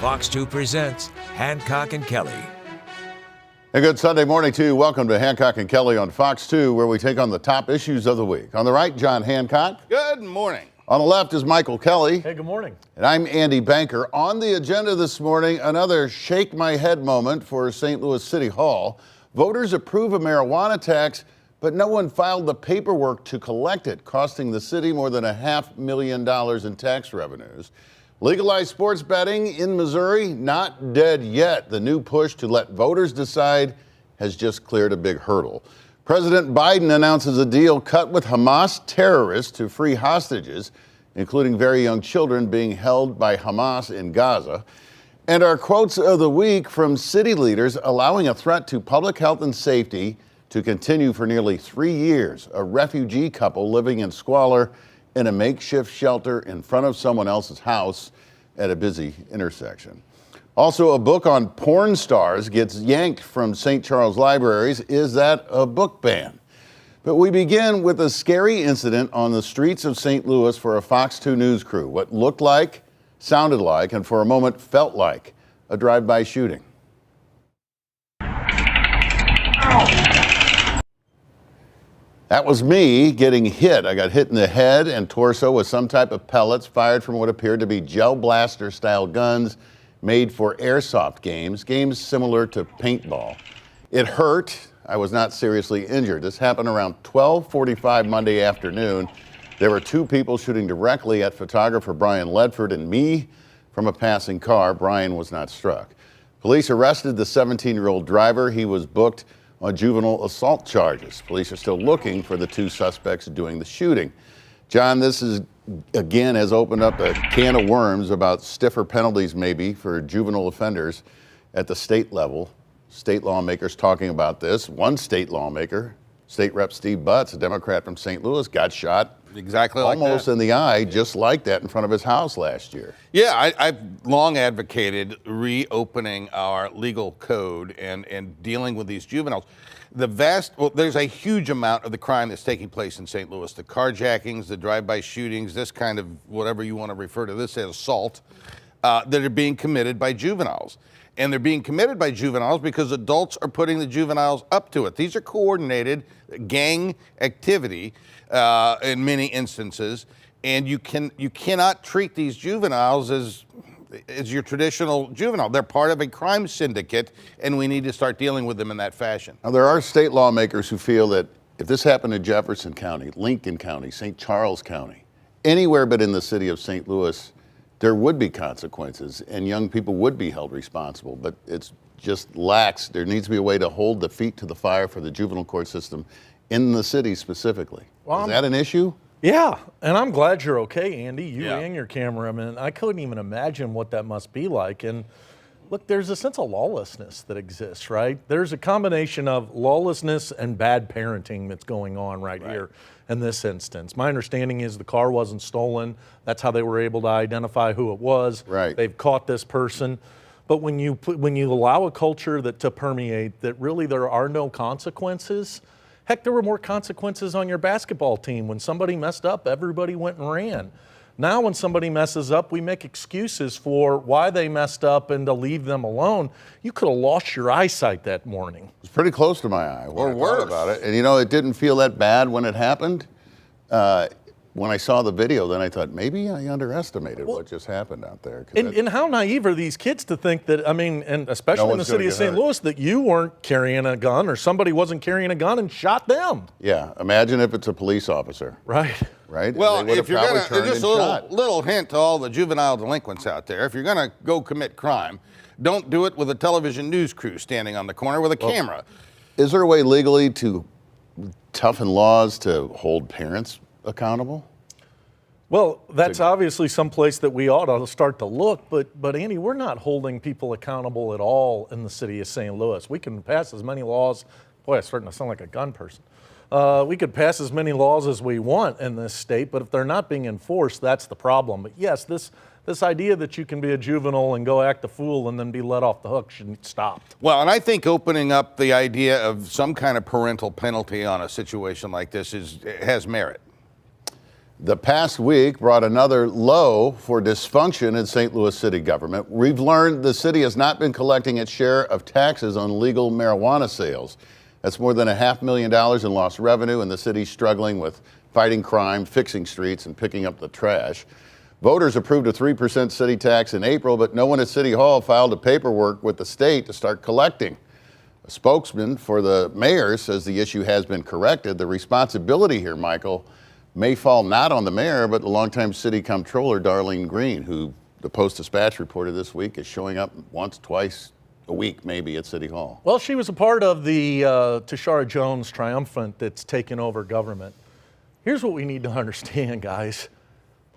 Fox 2 presents Hancock and Kelley. A good Sunday morning to you. Welcome to Hancock and Kelley on Fox 2, where we take on the top issues of the week. On the right, John Hancock. Good morning. On the left is Michael Kelley. Hey, good morning. And I'm Andy Banker. On the agenda this morning, another shake my head moment for St. Louis City Hall. Voters approve a marijuana tax, but no one filed the paperwork to collect it, costing the city more than $500,000 in tax revenues. Legalized sports betting in Missouri, not dead yet. The new push to let voters decide has just cleared a big hurdle. President Biden announces a deal cut with Hamas terrorists to free hostages, including very young children being held by Hamas in Gaza. And our quotes of the week from city leaders allowing a threat to public health and safety to continue for nearly 3 years. A refugee couple living in squalor in a makeshift shelter in front of someone else's house at a busy intersection. Also, a book on porn stars gets yanked from St. Charles libraries. Is that a book ban? But we begin with a scary incident on the streets of St. Louis for a Fox 2 News crew. What looked like, sounded like, and for a moment felt like a drive-by shooting. That was me getting hit. I got hit in the head and torso with some type of pellets fired from what appeared to be gel blaster style guns made for airsoft games similar to paintball. It hurt. I was not seriously injured. This happened around 12:45 Monday afternoon. There were two people shooting directly at photographer Brian Ledford and me from a passing car. Brian was not struck. Police arrested the 17-year-old driver. He was booked on juvenile assault charges. Police are still looking for the two suspects doing the shooting. John, this is again has opened up a can of worms about stiffer penalties maybe for juvenile offenders at the state level. State lawmakers talking about this. One state lawmaker, State Rep Steve Butts, a Democrat from St. Louis, got shot exactly like almost in the eye, just like that, in front of his house last year. Yeah, I've long advocated reopening our legal code and dealing with these juveniles. There's a huge amount of the crime that's taking place in St. Louis. The carjackings, the drive-by shootings, this kind of whatever you want to refer to this as assault, that are being committed by juveniles. And they're being committed by juveniles because adults are putting the juveniles up to it. These are coordinated gang activity in many instances, and you cannot treat these juveniles as your traditional juvenile. They're part of a crime syndicate, and we need to start dealing with them in that fashion. Now, there are state lawmakers who feel that if this happened in Jefferson County, Lincoln County, St. Charles County, anywhere but in the city of St. Louis, there would be consequences and young people would be held responsible, but it's just lax. There needs to be a way to hold the feet to the fire for the juvenile court system in the city specifically. Well, is that an issue? Yeah, and I'm glad you're okay, Andy. You and your cameraman. I couldn't even imagine what that must be like. And look, there's a sense of lawlessness that exists, right? There's a combination of lawlessness and bad parenting that's going on right here in this instance. My understanding is the car wasn't stolen. That's how they were able to identify who it was. Right. They've caught this person. But when you allow a culture to permeate that really there are no consequences. Heck, there were more consequences on your basketball team. When somebody messed up, everybody went and ran. Now when somebody messes up, we make excuses for why they messed up and to leave them alone. You could have lost your eyesight that morning. It was pretty close to my eye when Or I worse. thought about it. And it didn't feel that bad when it happened. When I saw the video, then I thought, maybe I underestimated what just happened out there. And how naive are these kids to think that, and especially in the city of St. Louis, that you weren't carrying a gun or somebody wasn't carrying a gun and shot them. Yeah, imagine if it's a police officer. Right. Right? Well, if you're going to, just a little hint to all the juvenile delinquents out there, if you're going to go commit crime, don't do it with a television news crew standing on the corner with a camera. Is there a way legally to toughen laws to hold parents accountable? Well, that's obviously someplace that we ought to start to look, but Andy, we're not holding people accountable at all in the city of St. Louis. We can pass as many laws. Boy, I'm starting to sound like a gun person. We could pass as many laws as we want in this state, but if they're not being enforced, that's the problem. But yes, this idea that you can be a juvenile and go act a fool and then be let off the hook should stop. Well, and I think opening up the idea of some kind of parental penalty on a situation like this has merit. The past week brought another low for dysfunction in St. Louis city government. We've learned the city has not been collecting its share of taxes on legal marijuana sales. That's more than $500,000 in lost revenue, and the city's struggling with fighting crime, fixing streets, and picking up the trash. Voters approved a 3% city tax in April, but no one at City Hall filed the paperwork with the state to start collecting. A spokesman for the mayor says the issue has been corrected. The responsibility here, Michael, may fall not on the mayor, but the longtime city comptroller, Darlene Green, who the Post-Dispatch reported this week is showing up once, twice a week, maybe, at City Hall. Well, she was a part of the Tashara Jones triumphant that's taken over government. Here's what we need to understand, guys.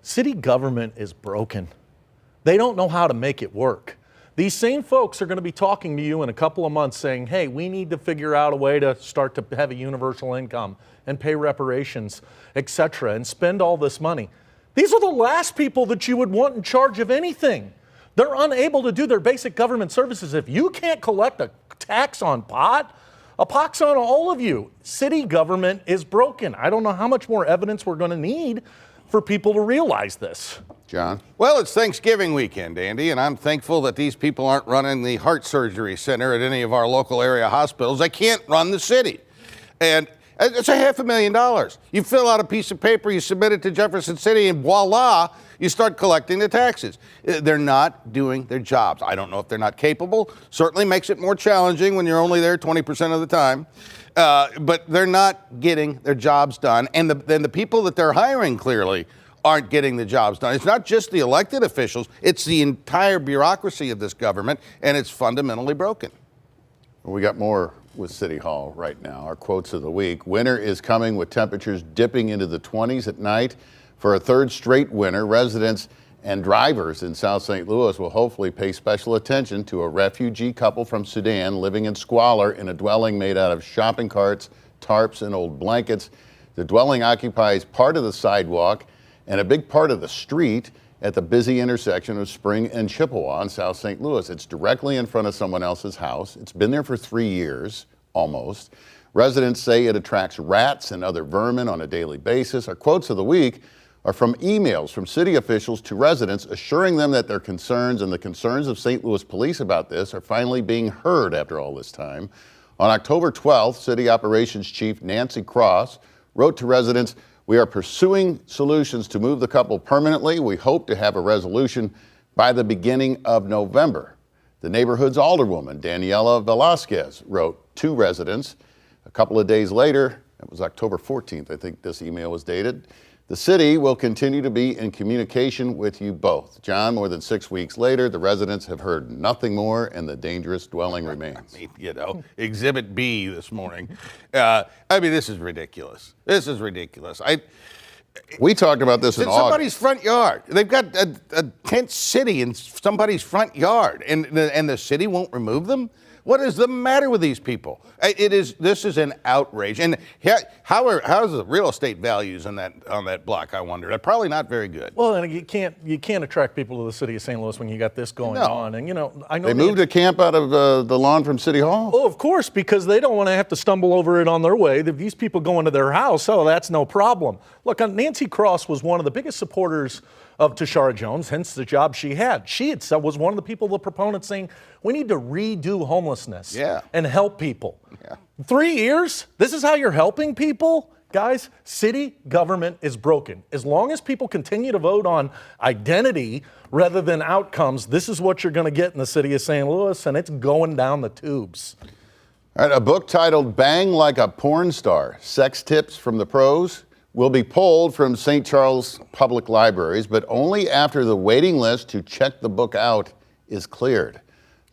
City government is broken. They don't know how to make it work. These same folks are going to be talking to you in a couple of months saying, hey, we need to figure out a way to start to have a universal income and pay reparations, etc., and spend all this money. These are the last people that you would want in charge of anything. They're unable to do their basic government services. If you can't collect a tax on pot, a pox on all of you. City government is broken. I don't know how much more evidence we're going to need for people to realize this. John? Well, it's Thanksgiving weekend, Andy, and I'm thankful that these people aren't running the heart surgery center at any of our local area hospitals. They can't run the city. And it's $500,000. You fill out a piece of paper, you submit it to Jefferson City, and voila, you start collecting the taxes. They're not doing their jobs. I don't know if they're not capable. Certainly makes it more challenging when you're only there 20% of the time. But they're not getting their jobs done. And then the people that they're hiring clearly aren't getting the jobs done. It's not just the elected officials, it's the entire bureaucracy of this government, and it's fundamentally broken. We got more with City Hall right now. Our quotes of the week. Winter is coming with temperatures dipping into the 20s at night. For a third straight winter, residents and drivers in South St. Louis will hopefully pay special attention to a refugee couple from Sudan living in squalor in a dwelling made out of shopping carts, tarps, and old blankets. The dwelling occupies part of the sidewalk and a big part of the street at the busy intersection of Spring and Chippewa in South St. Louis. It's directly in front of someone else's house. It's been there for 3 years, almost. Residents say it attracts rats and other vermin on a daily basis. Our quotes of the week are from emails from city officials to residents assuring them that their concerns and the concerns of St. Louis police about this are finally being heard after all this time. On October 12th, City Operations Chief Nancy Cross wrote to residents, "We are pursuing solutions to move the couple permanently. We hope to have a resolution by the beginning of November." The neighborhood's alderwoman, Daniela Velasquez, wrote to residents. A couple of days later, it was October 14th, I think this email was dated, "The city will continue to be in communication with you both." John, more than 6 weeks later, the residents have heard nothing more and the dangerous dwelling remains. You know, Exhibit B this morning. I mean, this is ridiculous. This is ridiculous. We talked about this in August. Somebody's front yard. They've got a tent city in somebody's front yard, and the city won't remove them? What is the matter with these people? This is an outrage. And how's the real estate values on that block, I wonder? They're probably not very good. Well, and you can't attract people to the city of St. Louis when you got this going on. And I know they moved a camp out of the lawn from City Hall? Oh, of course, because they don't want to have to stumble over it on their way. These people go into their house, that's no problem. Look, Nancy Cross was one of the biggest supporters of Tashara Jones, hence the job she had. She itself was one of the people, the proponents, saying we need to redo homelessness and help people. 3 years? This is how you're helping people? Guys, city government is broken. As long as people continue to vote on identity rather than outcomes, this is what you're going to get in the city of St. Louis, and it's going down the tubes. All right, a book titled Bang Like a Porn Star, Sex Tips from the Pros, will be pulled from St. Charles Public Libraries, but only after the waiting list to check the book out is cleared.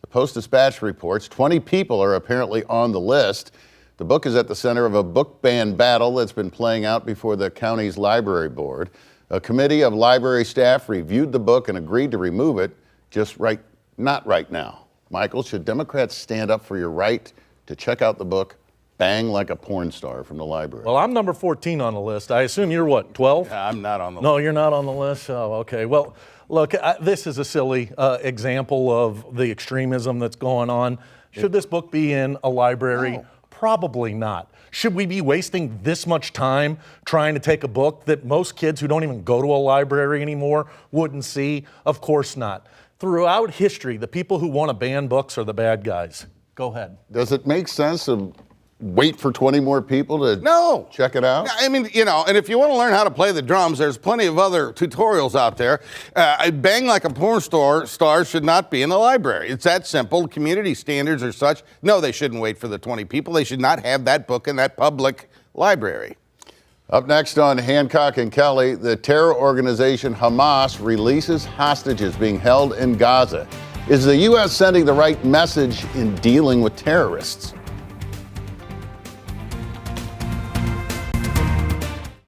The Post-Dispatch reports 20 people are apparently on the list. The book is at the center of a book ban battle that's been playing out before the county's library board. A committee of library staff reviewed the book and agreed to remove it, not right now. Michael, should Democrats stand up for your right to check out the book Bang Like a Porn Star from the library? Well, I'm number 14 on the list. I assume you're what, 12? I'm not on the list. No, you're not on the list? Oh, okay. Well, look, this is a silly example of the extremism that's going on. Should this book be in a library? No. Probably not. Should we be wasting this much time trying to take a book that most kids who don't even go to a library anymore wouldn't see? Of course not. Throughout history, the people who want to ban books are the bad guys. Go ahead. Does it make sense to wait for 20 more people to check it out? I mean, and if you want to learn how to play the drums, there's plenty of other tutorials out there. Bang Like a Porn Star should not be in the library. It's that simple. Community standards are such. No, they shouldn't wait for the 20 people. They should not have that book in that public library. Up next on Hancock and Kelley, the terror organization Hamas releases hostages being held in Gaza. Is the U.S. sending the right message in dealing with terrorists?